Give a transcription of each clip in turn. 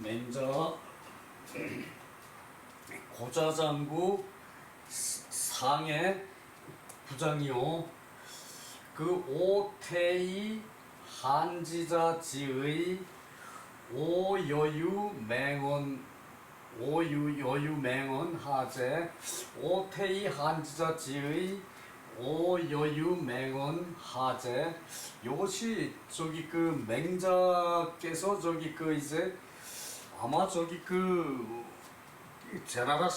맹자 고자장구 상해 부장이요. 그 오태이 한지자지의 오여유맹언 하제 오태이 한지자지의 오여유맹언 하제. 요것이 저기 그 맹자께서 저기 그 이제 아마 저기 그 제나라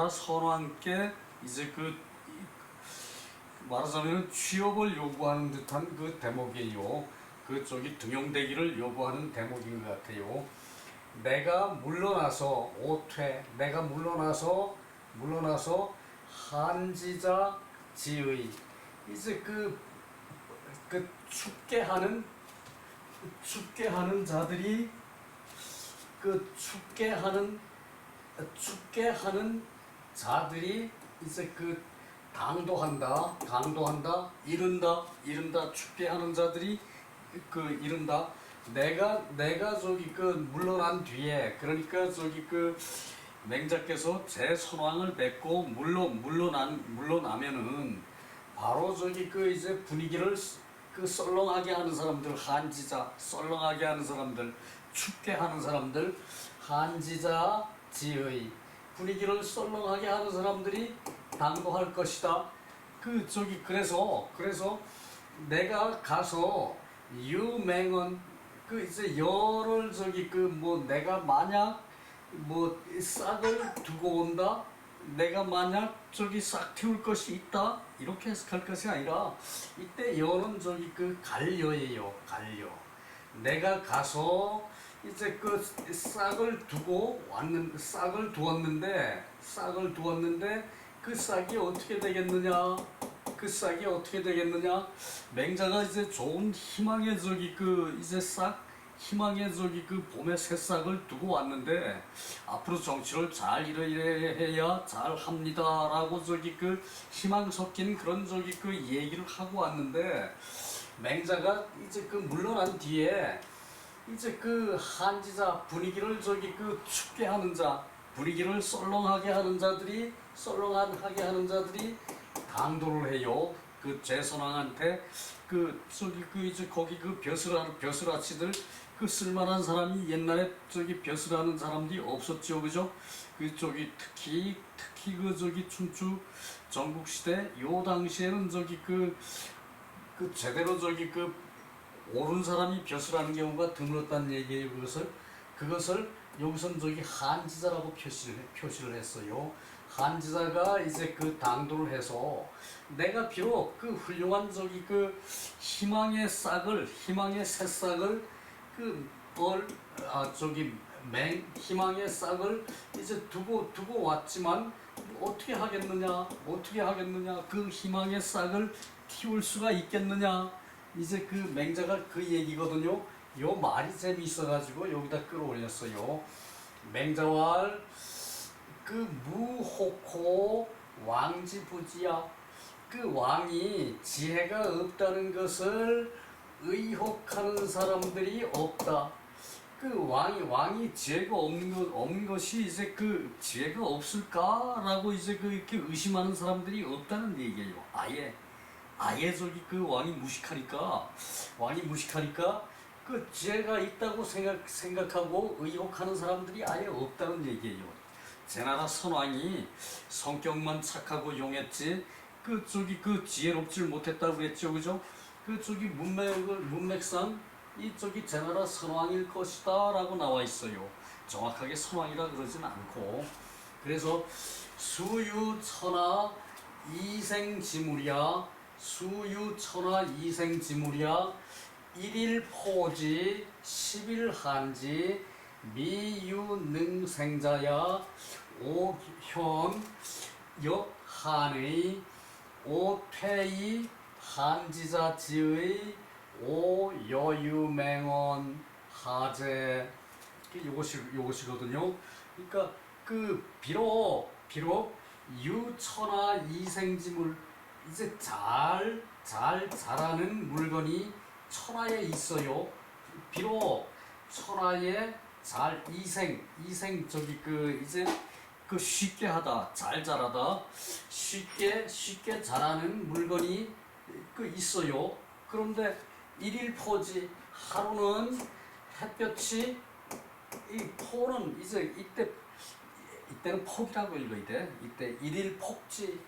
선왕께 이제 그 말하자면 취업을 요구하는 듯한 그 대목이에요. 그 저기 등용되기를 요구하는 대목인 것 같아요. 내가 물러나서 내가 물러나서 한지자 지의 이제 그 춥게 하는 자들이 춥게 하는 자들이 이제 강도한다, 이른다, 춥게 하는 자들이 이른다. 내가 저기 물러난 뒤에, 그러니까 저기 맹자께서 제 선왕을 맺고 물러나면은 바로 저기 이제 분위기를 썰렁하게 하는 사람들, 한지자, 썰렁하게 하는 사람들, 춥게 하는 사람들, 한지자 지의 분위기를 썰렁하게 하는 사람들이 당도할 것이다. 그래서 내가 가서 유맹언 이제 열을 내가 만약 싹을 두고 온다. 내가 만약 싹 틔울 것이 있다. 이렇게 해석할 것이 아니라 이때 열은 갈려예요. 갈려. 내가 가서 이제 싹을 두었는데 그 싹이 어떻게 되겠느냐? 맹자가 이제 좋은 희망의 희망의 봄의 새싹을 두고 왔는데 앞으로 정치를 잘 이래야 잘 합니다라고 희망 섞인 그런 얘기를 하고 왔는데 맹자가 이제 물러난 뒤에 이제 한지자 분위기를 춥게 하는 자, 분위기를 썰렁하게 하는 자들이 강도를 해요. 제선왕한테 이제 거기 벼슬아치들 쓸만한 사람이 옛날에 벼슬하는 사람들이 없었죠, 그죠? 특히 춘추 전국시대 요 당시에는 제대로 옳은 사람이 벼슬하는 경우가 드물었다는 얘기예요. 그것을 여기선 한지자라고 표시를 했어요. 한지자가 이제 당도를 해서 내가 비록 훌륭한 희망의 새싹을 희망의 싹을 이제 두고 왔지만 어떻게 하겠느냐? 그 희망의 싹을 틔울 수가 있겠느냐? 이제 맹자가 얘기거든요. 요 말이 재미있어가지고 여기다 끌어올렸어요. 맹자왈 무호코 왕지부지야. 왕이 지혜가 없다는 것을 의혹하는 사람들이 없다. 왕이 지혜가 없는 것이 이제 지혜가 없을까라고 이제 이렇게 의심하는 사람들이 없다는 얘기예요. 아예 왕이 무식하니까 지혜가 있다고 생각하고 의혹하는 사람들이 아예 없다는 얘기예요. 제나라 선왕이 성격만 착하고 용했지 지혜롭질 못했다고 그랬죠, 그죠? 문맥상 제나라 선왕일 것이다라고 나와 있어요. 정확하게 선왕이라 그러진 않고. 그래서 수유천하 이생지물이야. 일일포지 10일한지 미유능생자야. 오현 역한의 오퇴이 한지자지의 오여유맹언 하제. 요것이거든요. 그러니까 비록 유천하 이생지물 이제 잘 자라는 물건이 천하에 있어요. 비록 천하에 잘 이생 저기 그 이제 그 쉽게 하다, 잘 자라다, 쉽게 자라는 물건이 그 있어요. 그런데 일일포지, 하루는 햇볕이, 이 포는 이제 이때는 폭이라고 읽어야 돼. 이때 일일폭지.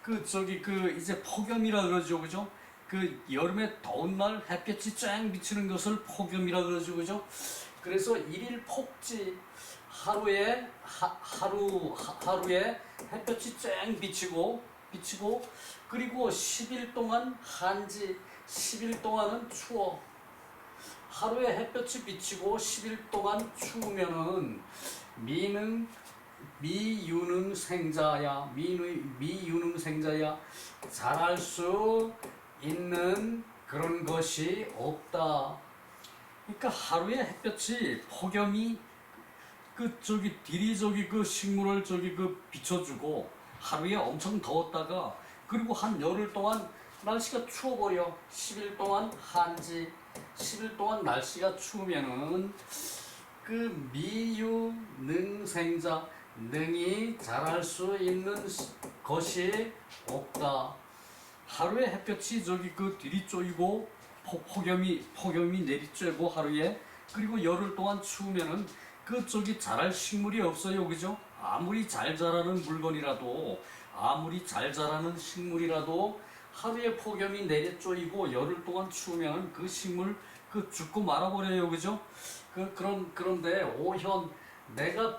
그 저기 그 이제 폭염이라 그러죠, 그죠? 그 여름에 더운 날 햇볕이 쫙 비치는 것을 폭염이라 그러죠, 그죠? 그래서 일일폭지, 하루에 햇볕이 쫙 비치고 그리고 10일 동안 한지, 10일 동안은 추워. 하루에 햇볕이 비치고 10일 동안 추우면은 미유능생자야 잘할 수 있는 그런 것이 없다. 그러니까 하루에 햇볕이 폭염이 그 저기 저기 그 식물을 저기 그 비춰주고 하루에 엄청 더웠다가 그리고 한 열흘 동안 날씨가 추워버려. 10일 동안 한지, 10일 동안 날씨가 추우면은 그 미유능생자, 능히 자랄 수 있는 것이 없다. 하루에 햇볕이 저기 그 들이쪼이고 폭염이 내리쬐고 하루에, 그리고 열흘 동안 추우면은 그 저기 자랄 식물이 없어요, 그죠? 아무리 잘 자라는 물건이라도, 아무리 잘 자라는 식물이라도 하루에 폭염이 내리쪼이고 열흘 동안 추우면 그 식물 그 죽고 말아버려요, 그죠? 그런데 내가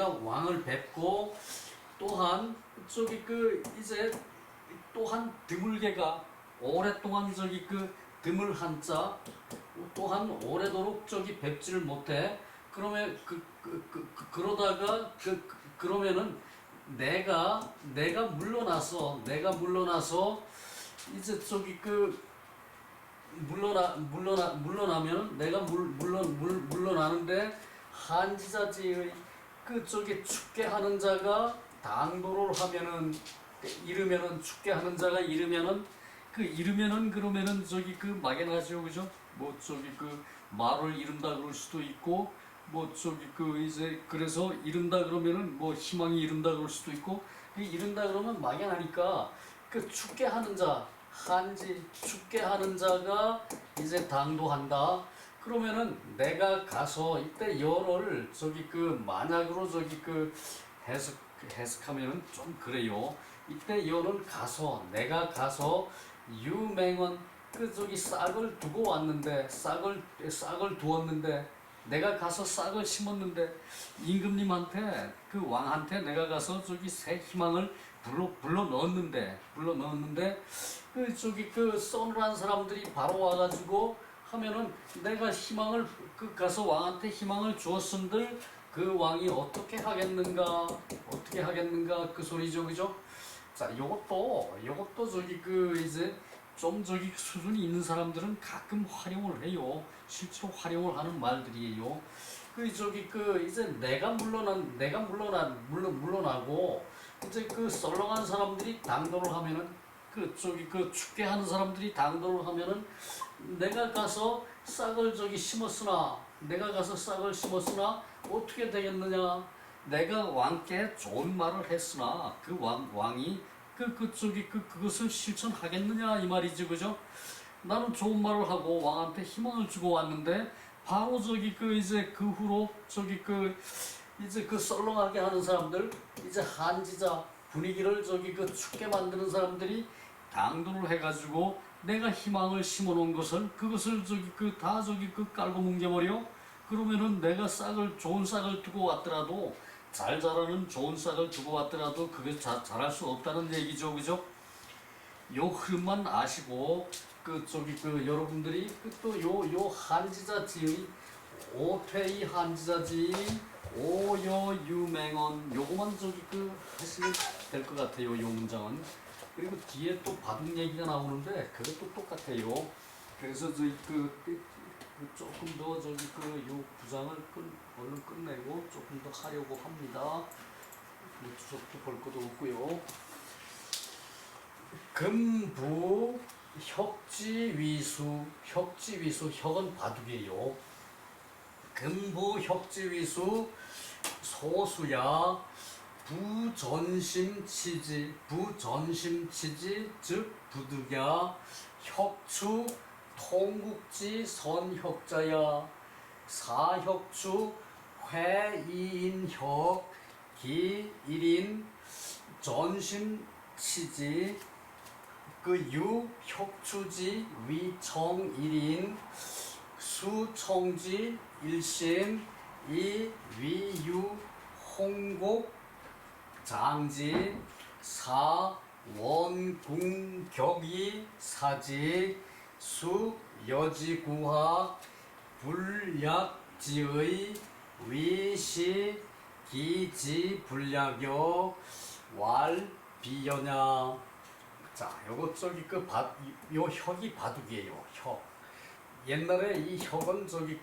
왕을 뵙고 또한 저기 그 이제 또한 드물게가 오랫동안 저기 그 드물 한자 또한 오래도록 저기 뵙지를 못해. 그러면 그러다가 그러면은 내가 물러나서 이제 저기 그 물러나면 내가 물러나는데 한지자지의 그 저기 축계 하는 자가 당도를 하면은 이르면은 축계 하는 자가 이르면은 그러면은 저기 그 막연하죠, 그죠? 뭐 저기 그 말을 이룬다 그럴 수도 있고 뭐 저기 그 이제 그래서 이룬다 그러면은 뭐 희망이 이룬다 그럴 수도 있고 이룬다 그러면 막연하니까 그 축계 하는 자 한지 축계 하는 자가 이제 당도한다. 그러면은 내가 가서 이때 열을 저기 그 만약으로 저기 그 해석하면은 좀 그래요. 이때 열은 내가 가서 유맹원 그 저기 싹을 두고 왔는데 싹을 두었는데 내가 가서 싹을 심었는데 임금님한테 그 왕한테 내가 가서 저기 새 희망을 불러 넣었는데 그 저기 그 서늘한 사람들이 바로 와가지고 하면은 내가 희망을 가서 왕한테 희망을 주었음들 그 왕이 어떻게 하겠는가 그 소리죠, 그죠? 자, 요것도 저기 그 이제 좀 저기 수준이 있는 사람들은 가끔 활용을 해요. 실제로 활용을 하는 말들이에요. 그 저기 그 이제 내가 물러나고 이제 그 썰렁한 사람들이 당도를 하면은 그 저기 그 축계 하는 사람들이 당도를 하면은 내가 가서 싹을 심었으나 어떻게 되겠느냐? 내가 왕께 좋은 말을 했으나 그 왕이 그것을 실천하겠느냐 이 말이지, 그죠? 나는 좋은 말을 하고 왕한테 희망을 주고 왔는데 바로 저기 그 이제 그 후로 저기 그 이제 그 썰렁하게 하는 사람들, 이제 한지자 분위기를 저기 그 춥게 만드는 사람들이 당도를 해가지고 내가 희망을 심어놓은 그것을 저기 그 다 저기 그 깔고 뭉개버려. 그러면은 내가 좋은 싹을 두고 왔더라도 잘 자라는 좋은 싹을 두고 왔더라도 그게 자랄 수 없다는 얘기죠, 그죠? 요 흐름만 아시고 그 저기 그 여러분들이 그 또 요 한지자지의 오퇴이 한지자지 오여 유맹언 요거만 저기 그 하시면 될 것 같아요, 요 문장은. 그리고 뒤에 또 바둑 얘기가 나오는데 그것도 똑같아요. 그래서 저기 조금 더 저기 요 구장을 얼른 끝내고 조금 더 하려고 합니다. 뭐 주석도 볼 것도 없고요. 금부 혁지위수, 혁은 바둑이에요. 금부 혁지위수 소수야 부전심치지, 즉 부득야. 혁추 통국지 선혁자야. 사혁추 회이인혁 기일인 전심치지. 그 유 혁추지 위청일인 수청지 일심 이 위유 홍곡 장지 사 원궁격이 사지 수 여지구학 불약지의 위시 기지 불약여 왈 비여냐. 자, 요거 저기 요 혁이 바둑이에요. 혁. 옛날에 이 혁은 저기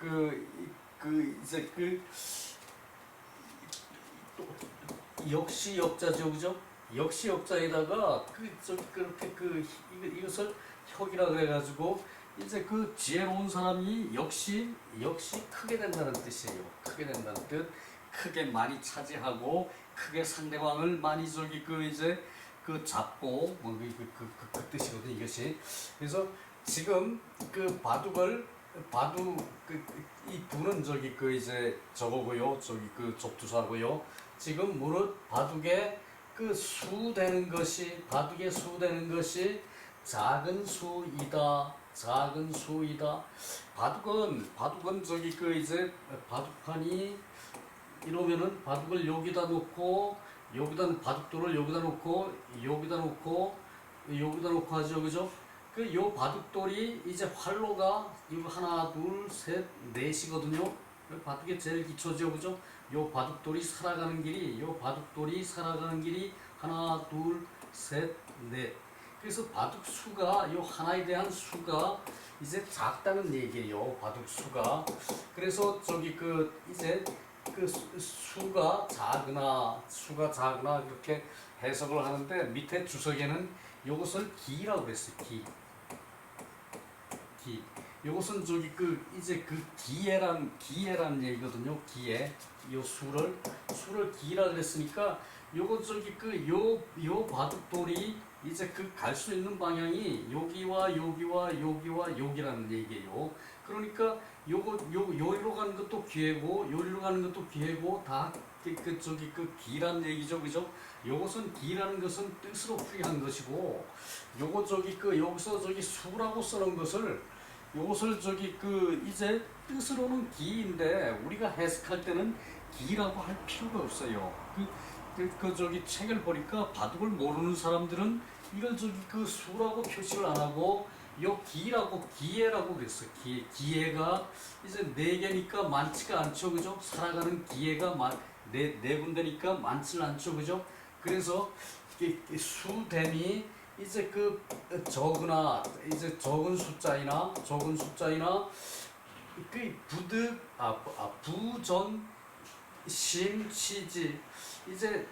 이제 역시 역자죠, 그죠? 역시 역자에다가 이것을 혁이라 그래가지고 이제 그 지혜로운 사람이 역시 크게 된다는 뜻이에요. 크게 된다는 뜻. 크게 많이 차지하고 크게 상대방을 많이 이제 잡고 그 뜻이거든요, 이것이. 그래서 지금 이 부는 이제 저거고요, 접두사고요. 지금 무릇 바둑에 수 되는 것이 작은 수이다. 바둑은 이제 바둑판이 이러면은 바둑을 여기다 놓고 바둑돌을 여기다 놓고 하죠, 그죠? 요 바둑돌이 이제 활로가 이거 하나, 둘, 셋, 넷이거든요. 바둑의 제일 기초죠, 그죠? 요 바둑돌이 살아가는 길이 하나, 둘, 셋, 넷. 그래서 바둑 수가 요 하나에 대한 수가 이제 작다는 얘기예요. 바둑 수가. 그래서 이제 수가 작으나 그렇게 해석을 하는데 밑에 주석에는 요것을 기라고 그랬어요. 기. 요것은 이제 기회란 얘기거든요. 기회. 요 수를 기라 그랬으니까 요거 요 바둑돌이 이제 갈 수 있는 방향이 여기와 여기라는 얘기예요. 그러니까 요리로 가는 것도 기회고 요리로 가는 것도 기회고 다 기란 얘기죠, 그죠? 요것은 기라는 것은 뜻으로 풀이한 것이고 요거 여기서 수라고 쓰는 것을 요것을 이제 뜻으로는 기인데 우리가 해석할 때는 기라고 할 필요가 없어요. 책을 보니까 바둑을 모르는 사람들은 이걸 수라고 표시를 안 하고 요 기회라고 그랬어요. 기회가 이제 4개니까 많지가 않죠, 그죠? 살아가는 기회가 네 군데니까 많지는 않죠, 그죠? 그래서 수됨이 이제 적은 숫자이나 부전심치지 이제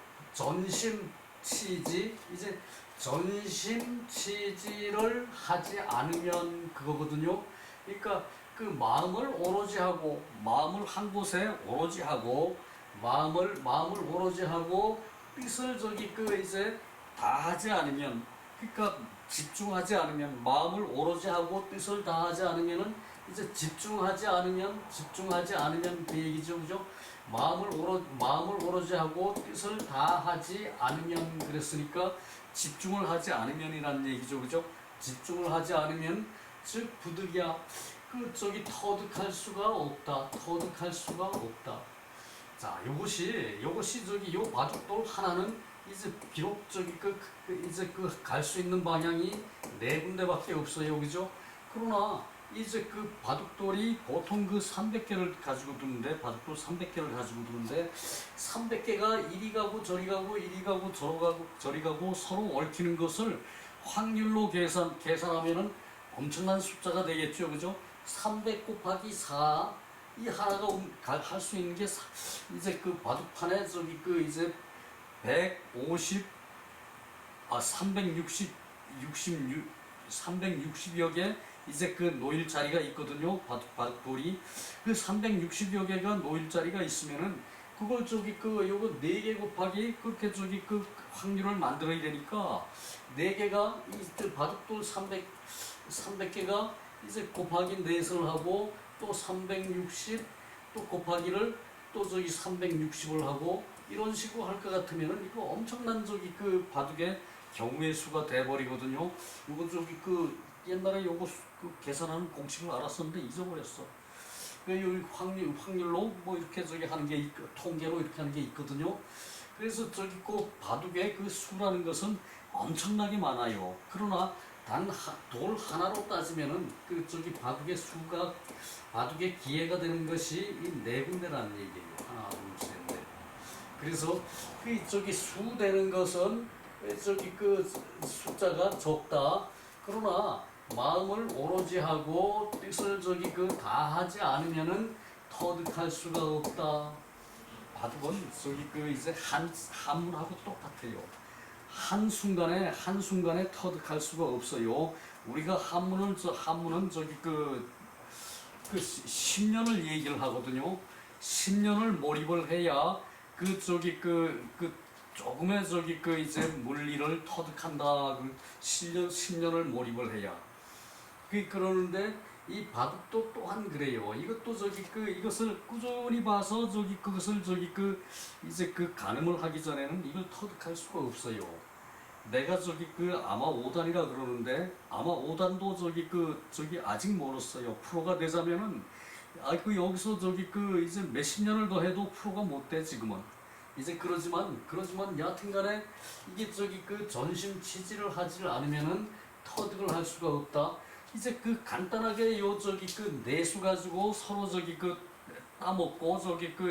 전심치지를 하지 않으면 그거거든요. 그러니까 마음을 한 곳에 오로지 하고 뜻을 이제 다 하지 않으면, 그러니까 집중하지 않으면, 마음을 오로지 하고 뜻을 다 하지 않으면은 이제 집중하지 않으면 그 얘기죠, 그죠? 마음을 오로지 하고 뜻을 다 하지 않으면 그랬으니까 집중을 하지 않으면이라는 얘기죠, 그죠? 집중을 하지 않으면 즉 부득이야 터득할 수가 없다. 자, 요것이 요 바둑돌 하나는 이제 비록 이제 갈 수 있는 방향이 4군데밖에 없어요, 그죠? 그러나 이제 바둑돌이 보통 300개를 가지고 두는데, 바둑돌 300개를 가지고 두는데 300개가 이리 가고 저리 가고 저리 가고 서로 얽히는 것을 확률로 계산하면은 엄청난 숫자가 되겠죠, 그죠? 300 곱하기 4 이 하나가 할 수 있는 게 이제 바둑판에 이제 150 360 360여 개 이제 그 놓일 자리가 있거든요. 바둑돌이. 그 360여 개가 놓일 자리가 있으면은 그걸 요거 4개 곱하기 그렇게 그 확률을 만들어야 되니까 4개가 이 바둑돌 300개가 이제 곱하기 4을 하고 또 360 또 곱하기를 또 360을 하고 이런 식으로 할 것 같으면은 이거 엄청난 그 바둑의 경우의 수가 돼버리거든요. 이거 그 옛날에 요거 그 계산하는 공식을 알았었는데 잊어버렸어. 그 확률로 뭐 이렇게 하는 게 통계로 이렇게 하는 게 있거든요. 그래서 그 바둑의 그 수라는 것은 엄청나게 많아요. 그러나 단 돌 하나로 따지면은 그 바둑의 수가 바둑의 기회가 되는 것이 이 4군데라는 얘기예요. 하나, 둘, 셋, 넷. 그래서 그 수 되는 것은 그 숫자가 적다. 그러나 마음을 오로지 하고 뜻을 다 하지 않으면은 터득할 수가 없다. 바둑은 그 이제 한문하고 똑같아요. 한순간에 터득할 수가 없어요. 우리가 한문은 그 10년을 얘기를 하거든요. 10년을 몰입을 해야 그 조금의 그 이제 물리를 터득한다. 10년을 몰입을 해야. 그러는데 이 바둑도 또한 그래요. 이것도 이것을 꾸준히 봐서 그것을 이제 가늠을 하기 전에는 이걸 터득할 수가 없어요. 내가 아마 5단이라 그러는데 아마 5단도 아직 멀었어요. 프로가 되자면은 여기서 이제 몇십 년을 더 해도 프로가 못 돼 지금은. 이제 그러지만 여하튼간에 이게 전심 치지를 하지 않으면은 터득을 할 수가 없다. 이제 간단하게 그 내수 가지고 서로 따먹고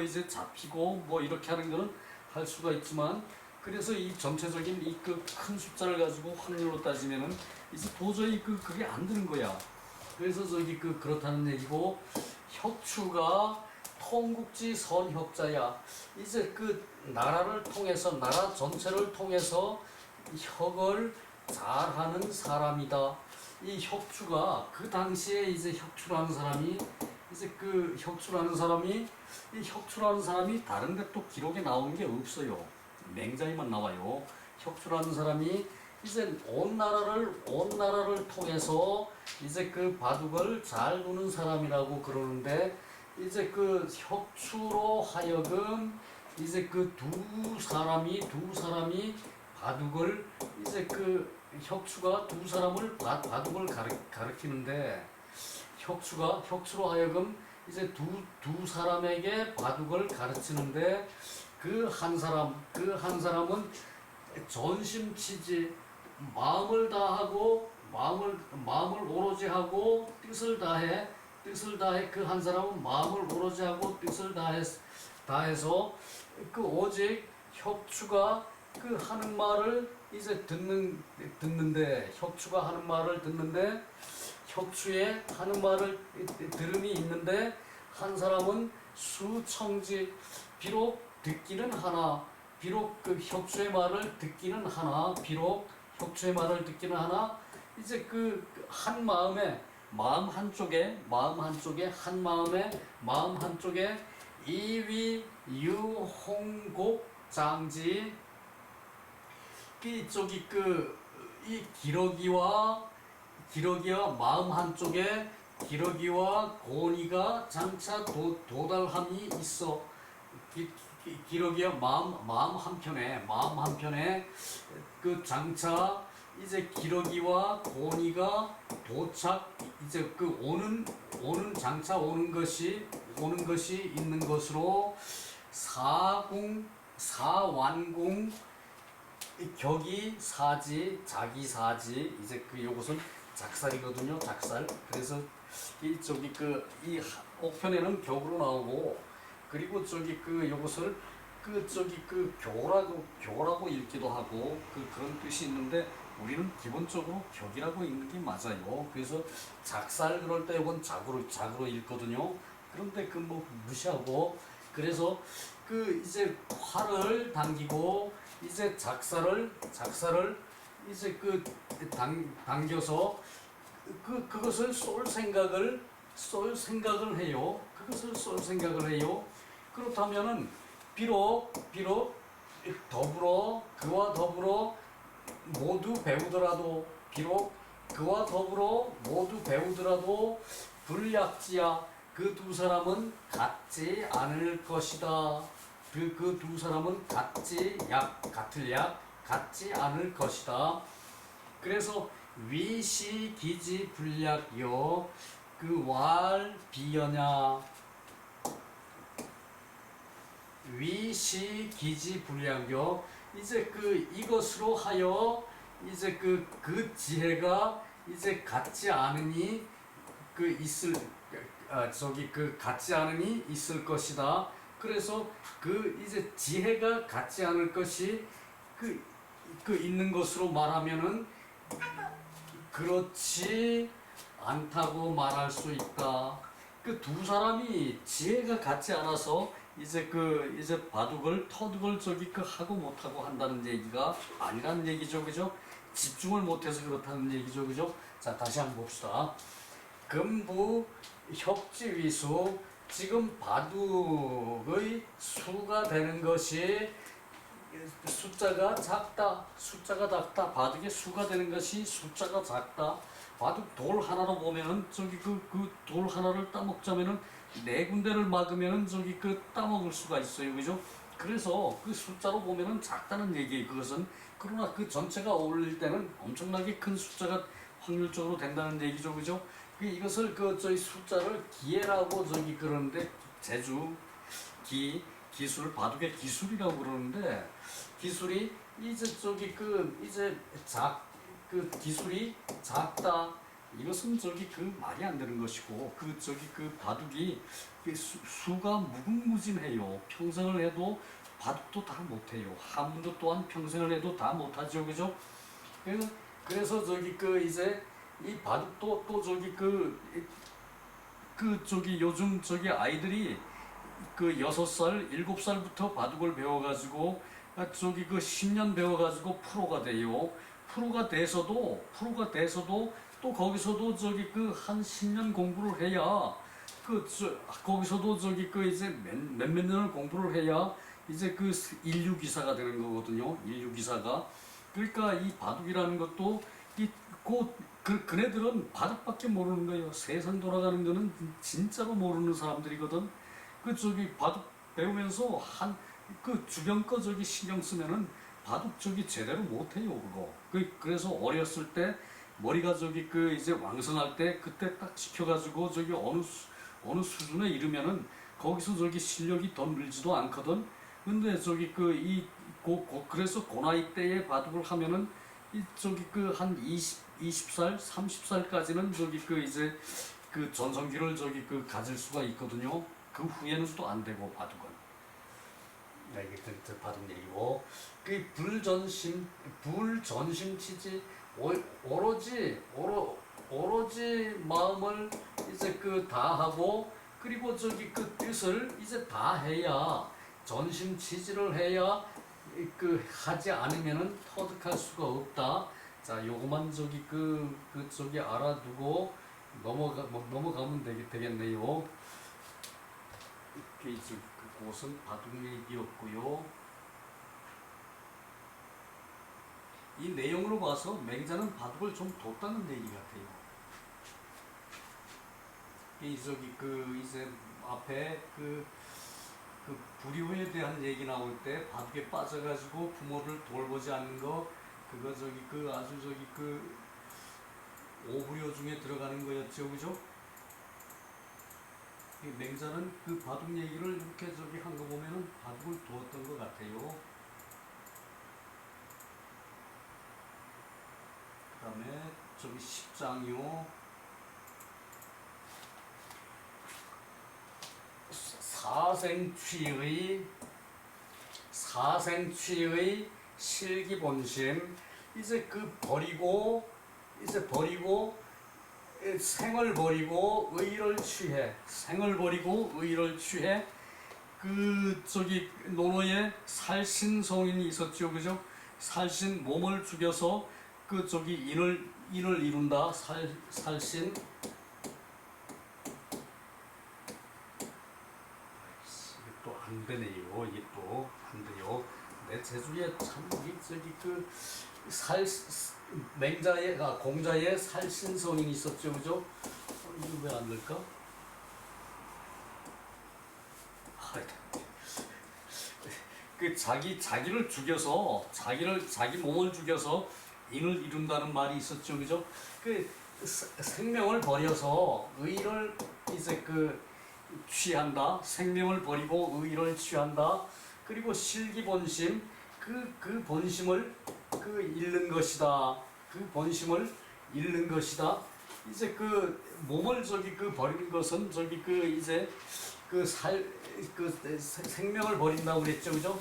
이제 잡히고 뭐 이렇게 하는 거는 할 수가 있지만 그래서 이 전체적인 이 큰 숫자를 가지고 확률로 따지면은 이제 도저히 그게 안 되는 거야. 그래서 그렇다는 얘기고 혁추가 통국지 선혁자야. 이제 나라를 통해서 나라 전체를 통해서 혁을 잘하는 사람이다. 이 혁추가 그 당시에 이제 혁추라는 사람이 이 혁추라는 사람이 다른 데 또 기록에 나오는 게 없어요. 맹자에만 나와요. 혁추라는 사람이 이제 온 나라를 통해서 이제 바둑을 잘 두는 사람이라고 그러는데 이제 혁추로 하여금 이제 두 사람이 바둑을 이제 혁추가 두 사람을 바둑을 가르치는데 혁추로 하여금 이제 두 사람에게 바둑을 가르치는데 그 한 사람은 전심치지 마음을 다하고 마음을 오로지 하고 뜻을 다해 그 한 사람은 마음을 오로지 하고 뜻을 다해서 오직 혁추가 하는 말을 이제 듣는데 혁추가 하는 말을 듣는데 혁추의 하는 말을 들음이 있는데 한 사람은 수청지 비록 듣기는 하나 비록 혁추의 말을 듣기는 하나 이제 한 마음에 마음 한쪽에 이위 유홍곡 장지 이 기러기와 마음 한쪽에 기러기와 고니가 장차 도달함이 있어. 기러기와 마음 한편에 그 장차 이제 기러기와 고니가 도착 이제 오는 장차 오는 것이 있는 것으로 사완궁 격이 사지 자기 사지 이제 요것은 작살이거든요. 작살. 그래서 이 옥편에는 격으로 나오고 그리고 요것을 교라고 읽기도 하고 그런 뜻이 있는데 우리는 기본적으로 격이라고 읽는 게 맞아요. 그래서 작살 그럴 때 이건 작으로 읽거든요. 그런데 뭐 무시하고 그래서 이제 활을 당기고 이제 작살을 이제 그 당겨서 그것을 쏠 생각을 해요. 그것을 쏠 생각을 해요. 그렇다면은 비록 더불어 그와 더불어 모두 배우더라도 비록 그와 더불어 모두 배우더라도 불약지야 그 두 사람은 같지 않을 것이다. 그 두 사람은 같을 약 같지 않을 것이다. 그래서 위시기지 불약요 그 왈 비여냐 위시기지 불약요 이제 이것으로 하여 이제 그 지혜가 이제 같지 않으니 같지 않으니 있을 것이다. 그래서 이제 지혜가 같지 않을 것이 있는 것으로 말하면은 그렇지 않다고 말할 수 있다. 그 두 사람이 지혜가 같지 않아서 이제 바둑을 터득을 하고 못하고 한다는 얘기가 아니라는 얘기죠, 그죠? 집중을 못해서 그렇다는 얘기죠, 그죠? 자, 다시 한번 봅시다. 금부 혁지위수 지금 바둑의 수가 되는 것이 숫자가 작다. 바둑의 수가 되는 것이 숫자가 작다. 바둑 돌 하나로 보면은 그 돌 하나를 따먹자면은 네 군데를 막으면은 따먹을 수가 있어요, 그죠? 그래서 그 숫자로 보면은 작다는 얘기예요. 그것은 그러나 그 전체가 어울릴 때는 엄청나게 큰 숫자가 확률적으로 된다는 얘기죠, 그죠? 이것을 숫자를 기회라고 그러는데 제주 기술 바둑의 기술이라고 그러는데 기술이 이제 기술이 작다. 이것은 말이 안 되는 것이고 바둑이 수가 무궁무진해요. 평생을 해도 바둑도 다 못해요. 한문도 또한 평생을 해도 다 못하죠, 그죠? 그래서 이제 이 바둑도 또 요즘 아이들이 6살, 7살부터 바둑을 배워가지고 10년 배워가지고 프로가 돼요. 프로가 돼서도 또 거기서도 한 10년 공부를 해야 거기서도 이제 몇몇 년을 공부를 해야 이제 인류기사가 되는 거거든요. 인류기사가. 그러니까 이 바둑이라는 것도 그네들은 바둑밖에 모르는 거예요. 세상 돌아가는 거는 진짜로 모르는 사람들이거든. 바둑 배우면서 주변 거 신경 쓰면은 바둑 제대로 못해요, 그거. 그래서 어렸을 때 머리가 이제 왕성할 때 그때 딱 시켜가지고 어느 수준에 이르면은 거기서 실력이 더 늘지도 않거든. 근데 그래서 그 나이 때에 바둑을 하면은 한 20살, 30살까지는 이제 전성기를 가질 수가 있거든요. 그 후에는 또 안 되고 바둑은. 이게 바둑 얘기고. 불전심치지 오로지 마음을 이제 다하고 그리고 뜻을 이제 다 해야 전심치지를 해야 하지 않으면은 터득할 수가 없다. 자, 요거만 알아두고 넘어가면 되겠네요. 그곳은 바둑 얘기였고요. 이 내용으로 봐서 맹자는 바둑을 좀 뒀다는 얘기 같아요. 이제 앞에 불효에 대한 얘기 나올 때 바둑에 빠져가지고 부모를 돌보지 않는 거 그거 아주 오불효 중에 들어가는 거였죠, 그죠? 맹자는 바둑 얘기를 이렇게 한 거 보면은 바둑을 두었던 것 같아요. 그 다음에 10장이요. 사생취의 실기본심 이제 버리고 생을 버리고 의를 취해 노노에 살신성인이 있었죠, 그죠? 살신 몸을 죽여서 그 저기 인을 이룬다. 살신. 이게 또 안 되네요. 이게 또 안 돼요. 내 재주에 참 이게 저기 그 맹자의 공자의 살신성인이 있었죠, 그죠? 이거 왜 안 될까? 그 자기를 죽여서 자기 몸을 죽여서 인을 이룬다는 말이 있었죠, 그죠? 그 생명을 버려서 의를 이제 그 취한다. 생명을 버리고 의를 취한다. 그리고 실기본심, 그 본심을 그 잃는 것이다. 그 본심을 잃는 것이다. 이제 그 몸을 저기 그 버리는 것은 저기 그 이제 그 생명을 버린다고 그랬죠, 그죠?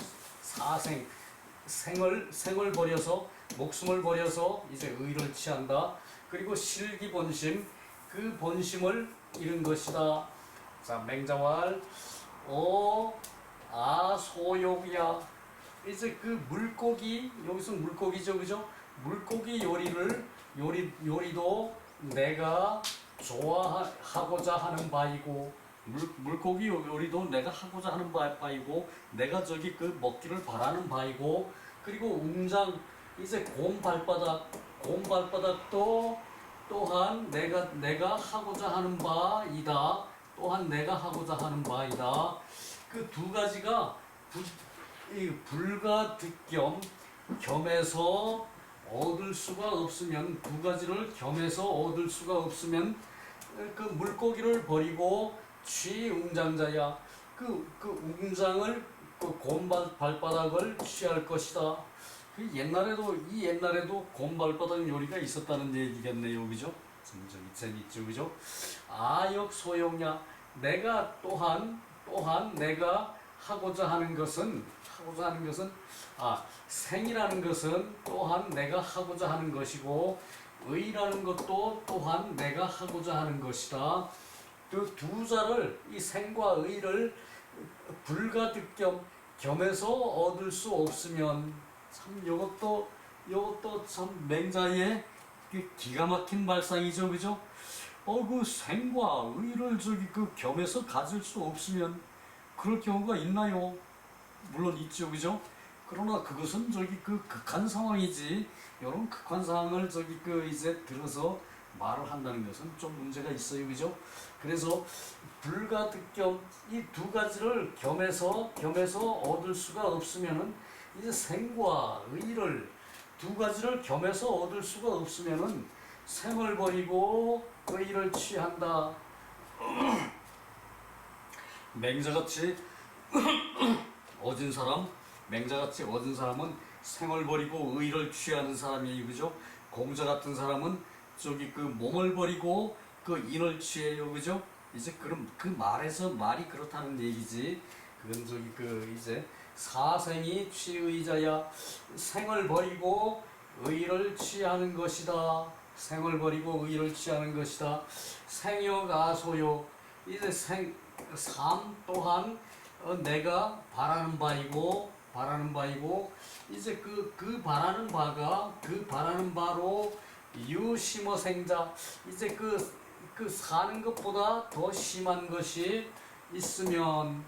생을 버려서 목숨을 버려서 이제 의를 취한다. 그리고 실기본심, 그 본심을 잃은 것이다. 자, 맹자왈 소욕이야. 이제 그 물고기, 여기서 물고기죠, 그죠? 물고기 요리도 내가 좋아하고자 하는 바이고, 물고기 요리도 내가 하고자 하는 바이고, 내가 저기 그 먹기를 바라는 바이고, 그리고 웅장, 이제 곰 발바닥도 또한 내가 하고자 하는 바이다. 또한 내가 하고자 하는 바이다. 그 두 가지가 불가득겸, 겸해서 얻을 수가 없으면, 두 가지를 겸해서 얻을 수가 없으면 그 물고기를 버리고 취웅장자야. 그 웅장을 그 곰발바닥을 취할 것이다. 그 옛날에도 곰발바닥 요리가 있었다는 얘기겠네요, 그죠? 점점 재밌죠, 그죠? 아역소용야. 내가 또한 내가 하고자 하는 것은 생이라는 것은 또한 내가 하고자 하는 것이고, 의라는 것도 또한 내가 하고자 하는 것이다. 그 두 자를, 이 생과 의를 불가득겸, 겸해서 얻을 수 없으면, 참 이것도 참 맹자의 기가 막힌 발상이죠, 그죠? 그 생과 의를 저기 그 겸해서 가질 수 없으면 그럴 경우가 있나요? 물론 있죠, 그죠? 그러나 그것은 저기 그 극한 상황이지, 이런 극한 상황을 저기 그 이제 들어서 말을 한다는 것은 좀 문제가 있어요, 그죠? 그래서 불가득겸, 이 두 가지를 겸해서 얻을 수가 없으면은, 이제 생과 의를 두 가지를 겸해서 얻을 수가 없으면은 생을 버리고 의를 취한다. 맹자같이 맹자같이 얻은 사람은 생을 버리고 의를 취하는 사람이에요, 그죠? 공자 같은 사람은 저기 그 몸을 버리고 그 인을 취해요, 그죠? 이제 그럼 그 말이 그렇다는 얘기지. 그건 저기 그 이제 사생이 취의자야. 생을 버리고 의를 취하는 것이다. 생을 버리고 의를 취하는 것이다. 생역 아소요. 이제 삶 또한 내가 바라는 바이고 이제 그 바라는 바로 유심어 생자. 이제 그 사는 것보다 더 심한 것이 있으면,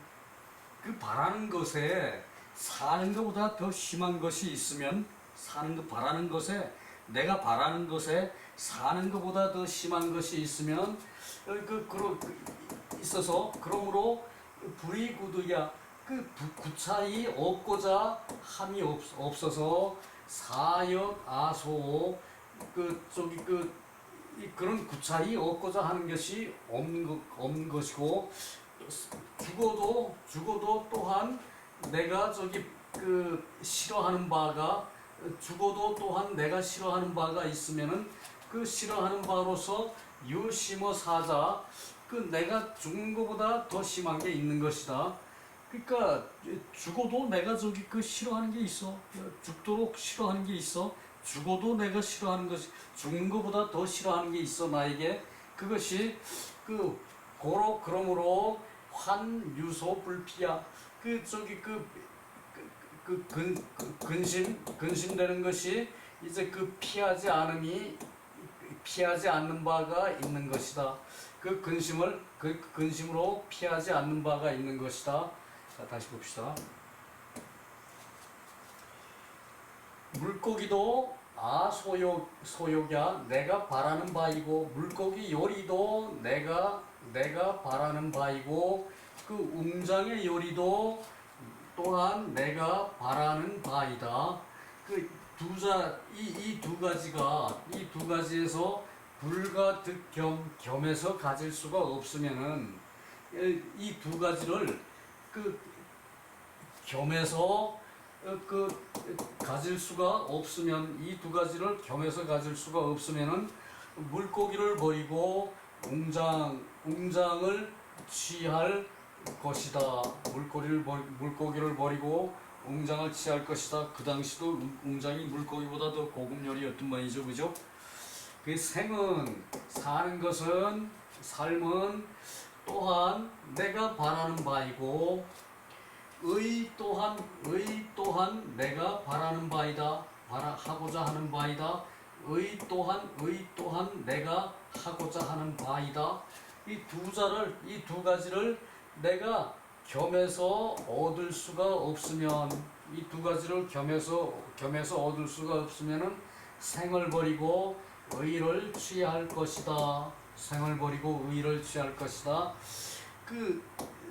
그 바라는 것에 사는 것보다 더 심한 것이 있으면, 내가 바라는 것에 사는 것보다 더 심한 것이 있으면, 있어서 그러므로 불이구두야. 구차히 얻고자 함이 없어서 사역 아소, 그런 구차히 얻고자 하는 것이 없는 것이고, 죽어도 또한 내가 죽어도 또한 내가 싫어하는 바가 있으면은, 그 싫어하는 바로서 유심어 사자, 내가 죽는 것보다 더 심한 게 있는 것이다. 그러니까 죽어도 내가 싫어하는 게 있어. 죽도록 싫어하는 게 있어. 죽어도 내가 싫어하는 것이, 죽는 것보다 더 싫어하는 게 있어, 나에게. 그것이 그러므로 환유소 불피야. 근심되는 것이 이제 그 피하지 않는 바가 있는 것이다. 그 근심으로 피하지 않는 바가 있는 것이다. 자, 다시 봅시다. 물고기도 소욕이야 내가 바라는 바이고, 물고기 요리도 내가 바라는 바이고, 그 웅장의 요리도 또한 내가 바라는 바이다. 이 두 가지에서 불과 겸해서 가질 수가 없으면은, 이 두 가지를 그 겸해서 가질 수가 없으면, 이 두 가지를 겸해서 가질 수가 없으면은 물고기를 버리고 웅장을 취할 것이다. 물고기를 버리고 웅장을 취할 것이다. 그 당시도 웅장이 물고기보다 더 고급 요리였던 말이죠, 그죠? 그 삶은 또한 내가 바라는 바이고, 의 또한 내가 바라는 바이다. 하고자 하는 바이다. 의 또한 내가 하고자 하는 바이다. 이 두 가지를 내가 겸해서 얻을 수가 없으면, 이 두 가지를 겸해서 얻을 수가 없으면은 생을 버리고 의를 취할 것이다. 생을 버리고 의를 취할 것이다.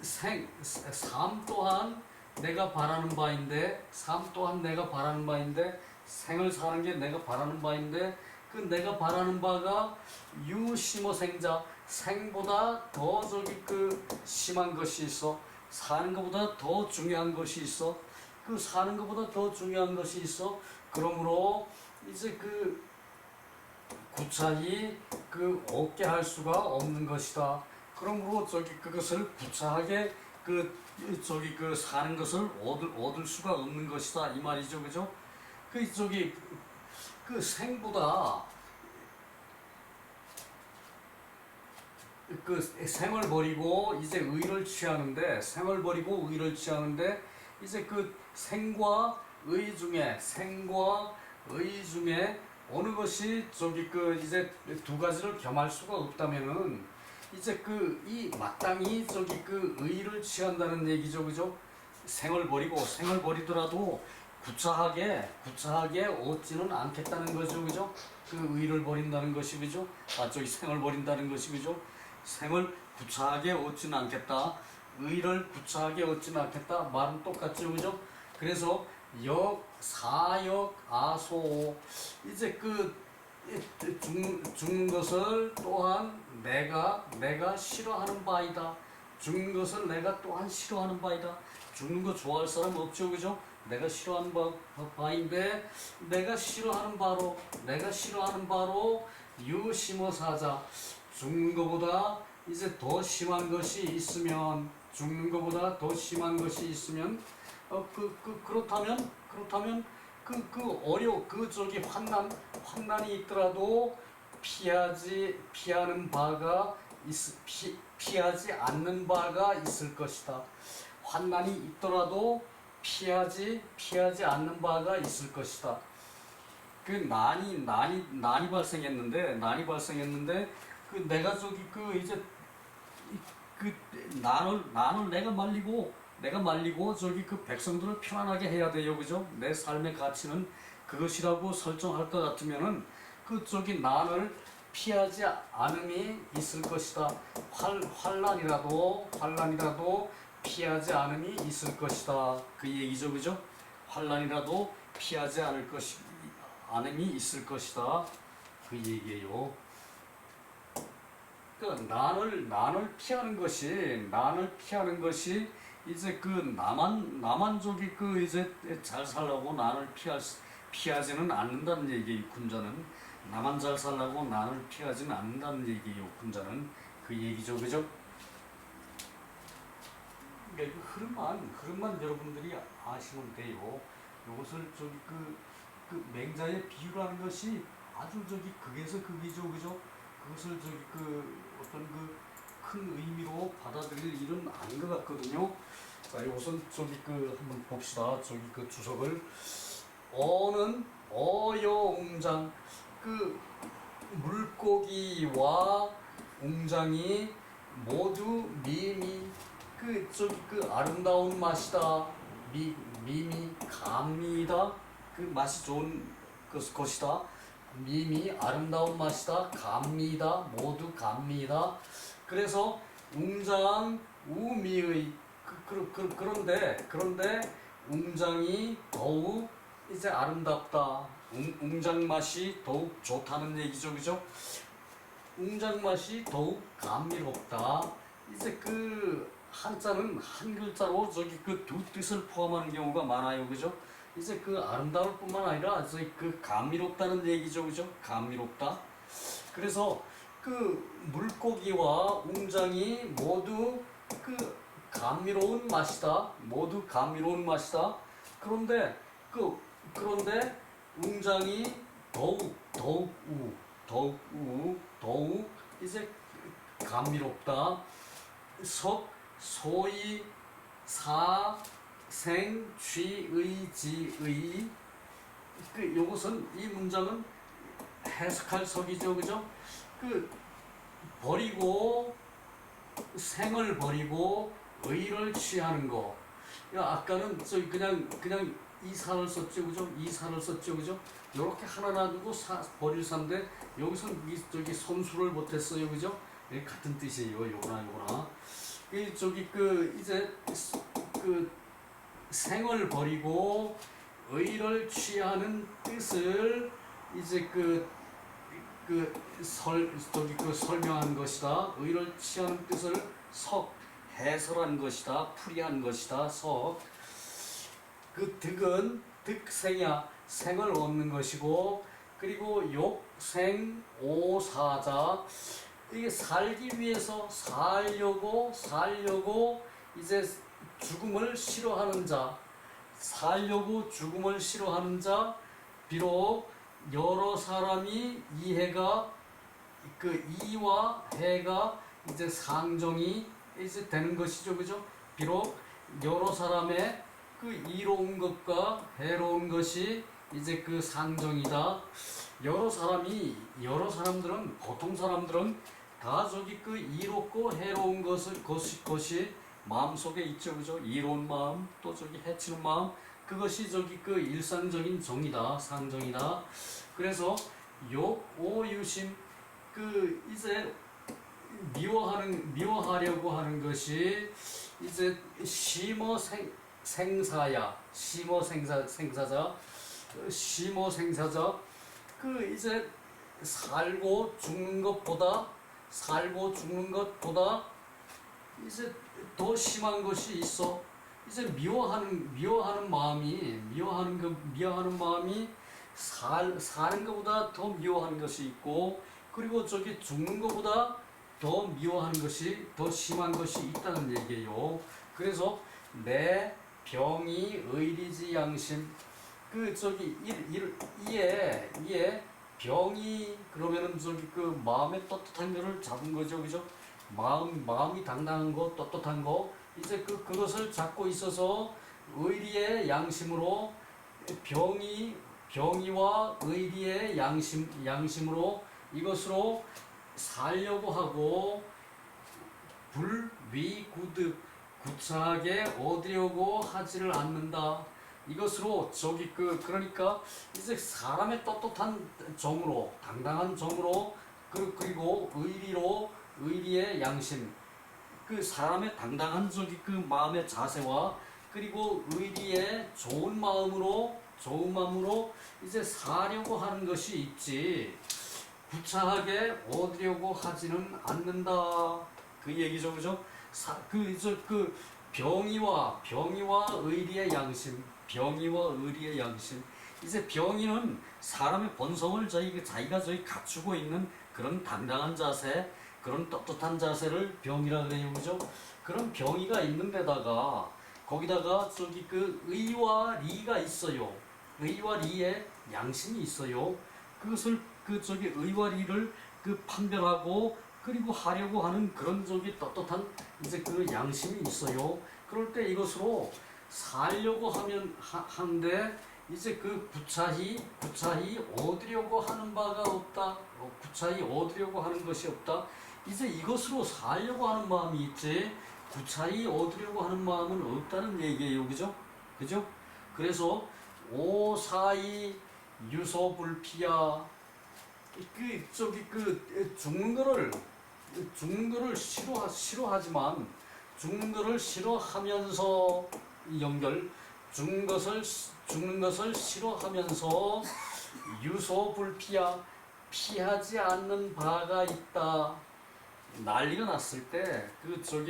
삶 또한 내가 바라는 바인데, 생을 사는 게 내가 바라는 바인데, 그 내가 바라는 바가 유심어생자, 생보다 더 심한 것이 있어. 사는 것보다 더 중요한 것이 있어. 사는 것보다 더 중요한 것이 있어. 그러므로 이제 구차히 얻게 할 수가 없는 것이다. 그러므로 그것을 구차하게 사는 것을 얻을 수가 없는 것이다, 이 말이죠, 그죠? 생보다 생을 버리고 이제 의를 취하는데, 이제 생과 의 중에 어느 것이 이제 두 가지를 겸할 수가 없다면은, 이제 이 마땅히 의를 취한다는 얘기죠, 그죠? 생을 버리더라도 구차하게 얻지는 않겠다는 거죠, 그죠? 의를 버린다는 것이, 그죠? 생을 버린다는 것이, 그죠? 생을 구차하게 얻지는 않겠다. 의를 구차하게 얻지는 않겠다. 말은 똑같죠, 그죠? 그래서 사역, 아소, 이제 죽는 것을 또한 내가 싫어하는 바이다. 죽는 것을 내가 또한 싫어하는 바이다. 죽는 거 좋아할 사람 없죠, 그죠? 내가 싫어하는 바인데, 내가 싫어하는 바로 유심어사자. 죽는 것보다 이제 더 심한 것이 있으면, 그렇다면 환난이 있더라도 피하지 않는 바가 있을 것이다. 환난이 있더라도 피하지 않는 바가 있을 것이다. 난이 발생했는데, 내가 이제 난을 내가 말리고 백성들을 편안하게 해야 돼요, 그죠? 내 삶의 가치는 그것이라고 설정할 것 같으면은 난을 피하지 않음이 있을 것이다. 환난이라도 피하지 않음이 있을 것이다. 그 얘기죠, 그죠? 환난이라도 피하지 않음이 있을 것이다. 그 얘기예요. 난을 피하는 것이 이제 나만 이제 잘 살라고 난을 피하지는 않는다는 얘기예요. 군자는 나만 잘 살라고 난을 피하지는 않는다는 얘기예요. 군자는 그 얘기죠, 그죠? 그러니까 흐름만 여러분들이 아시면 돼요. 이것을 맹자의 비유라는 것이 아주 극에서 극이죠, 그죠? 그것을 어떤 큰 의미로 받아들일 일은 아닌 것 같거든요. 자, 우선 한번 봅시다. 주석을 어는 어여웅장 그 물고기와 웅장이 모두 미미 그 저기 그 아름다운 맛이다. 미미 감미다. 그 맛이 좋은 것이다. 미미 아름다운 맛이다. 감미다. 모두 감미다. 그래서 웅장 우미의 그런데 웅장이 더욱 이제 아름답다. 웅장 맛이 더욱 좋다는 얘기죠, 그죠? 웅장 맛이 더욱 감미롭다. 이제 그 한자는 한 글자로 저기 그 두 뜻을 포함하는 경우가 많아요, 그죠? 이제 그 아름다울 뿐만 아니라 저기 그 감미롭다는 얘기죠, 그죠? 감미롭다. 그래서 그 물고기와 웅장이 모두 그 감미로운 맛이다. 모두 감미로운 맛이다. 그런데 웅장이 더욱 이제 감미롭다. 소위 사생취의지의 요것은 이 문장은 해석할 석이죠, 그죠? 그 버리고 생을 버리고 의를 취하는 거. 아까는 저기 그냥 이사를 썼죠, 그죠? 이사를 썼죠, 그죠? 이렇게 하나 놔두고 버릴 사인데 여기서는 저기 손수를 못했어요, 그죠? 같은 뜻이에요, 요거나. 저기 이제 그 생을 버리고 의를 취하는 뜻을 이제 설명한 것이다. 의를 취하는 뜻을 해설한 것이다. 풀이한 것이다. 그 득은 득생야 생을 얻는 것이고, 그리고 욕생 오사자 이게 살기 위해서 살려고 이제 죽음을 싫어하는 자, 살려고 죽음을 싫어하는 자, 비록 여러 사람이 이해가 이와 해가 이제 상정이 이제 되는 것이죠, 그죠? 비록 여러 사람의 이로운 것과 해로운 것이 이제 상정이다. 여러 사람들은 보통 사람들은 다 저기 이롭고 해로운 것이 마음속에 있죠, 그죠? 이로운 마음 또 저기 해치는 마음 그것이 저기 일상적인 정이다, 상정이다. 그래서 오유심 이제 미워하려고 하는 것이 이제 생사자 이제 살고 죽는 것보다 이제 더 심한 것이 있어. 이제 미워하는 마음이 사는 것보다 더 미워하는 것이 있고, 그리고 저기 죽는 것보다 더 미워하는 것이 더 심한 것이 있다는 얘기예요. 그래서 내 병이 의리지 양심 이에 병이 그러면은 저기 마음의 떳떳한 거를 잡은 거죠, 그죠? 마음이 당당한 거, 떳떳한 거 이제 그것을 잡고 있어서 의리의 양심으로 병이와 의리의 양심으로 이것으로 살려고 하고 불위구득 구차하게 얻으려고 하지를 않는다. 이것으로 저기 그러니까 이제 사람의 떳떳한 정으로 당당한 정으로 그리고 의리의 양심 사람의 당당한 저기 마음의 자세와 그리고 의리의 좋은 마음으로 이제 사려고 하는 것이 있지 구차하게 얻으려고 하지는 않는다. 그 얘기죠, 그죠? 병이와 의리의 양심, 이제 병이는 사람의 본성을 자기가 갖추고 있는 그런 당당한 자세, 그런 떳떳한 자세를 병이라 그래요, 그죠? 그런 병이가 있는 데다가 거기다가 저기 의와 리가 있어요. 의와 리의 양심이 있어요. 그것을 저기 의와 리를 판별하고 그리고 하려고 하는 그런 저기 떳떳한 이제 양심이 있어요. 그럴 때 이것으로 살려고 하는데 이제 그 구차히 얻으려고 하는 바가 없다. 구차히 얻으려고 하는 것이 없다. 이제 이것으로 살려고 하는 마음이 있지. 구차히 얻으려고 하는 마음은 없다는 얘기예요. 그죠? 그죠? 그래서 오사이 유소불피야. 죽는 거를 싫어하지만 죽는 거를 싫어하면서 연결 죽는 것을 싫어하면서 유소불피야 피하지 않는 바가 있다. 난리가 났을 때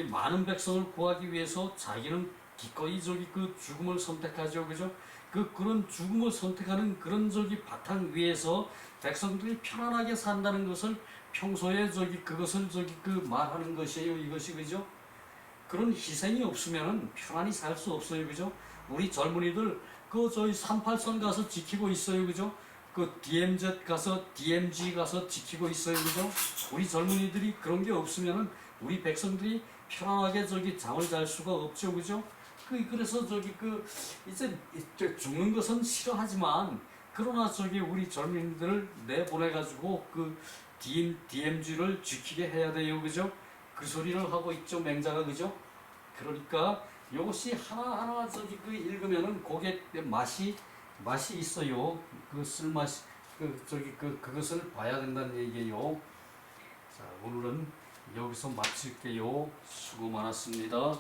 많은 백성을 구하기 위해서 자기는 기꺼이 죽음을 선택하죠. 그죠? 그런 죽음을 선택하는 그런 바탕 위에서 백성들이 편안하게 산다는 것을 평소에 그것을 말하는 것이에요. 이것이. 그죠? 그런 희생이 없으면은 편안히 살 수 없어요. 그죠? 우리 젊은이들 저희 38선 가서 지키고 있어요. 그죠? DMG 가서 지키고 있어요. 그죠? 우리 젊은이들이 그런 게 없으면은 우리 백성들이 편안하게 잠을 잘 수가 없죠. 그죠? 그래서 이제 죽는 것은 싫어하지만 그러나 우리 젊은이들을 내보내가지고 DMG를 지키게 해야 돼요. 그죠? 그 소리를 하고 있죠. 맹자가. 그죠? 그러니까 이것이 하나하나 읽으면은 그게 맛이 있어요. 쓸맛이 그것을 봐야 된다는 얘기예요. 자, 오늘은 여기서 마칠게요. 수고 많았습니다.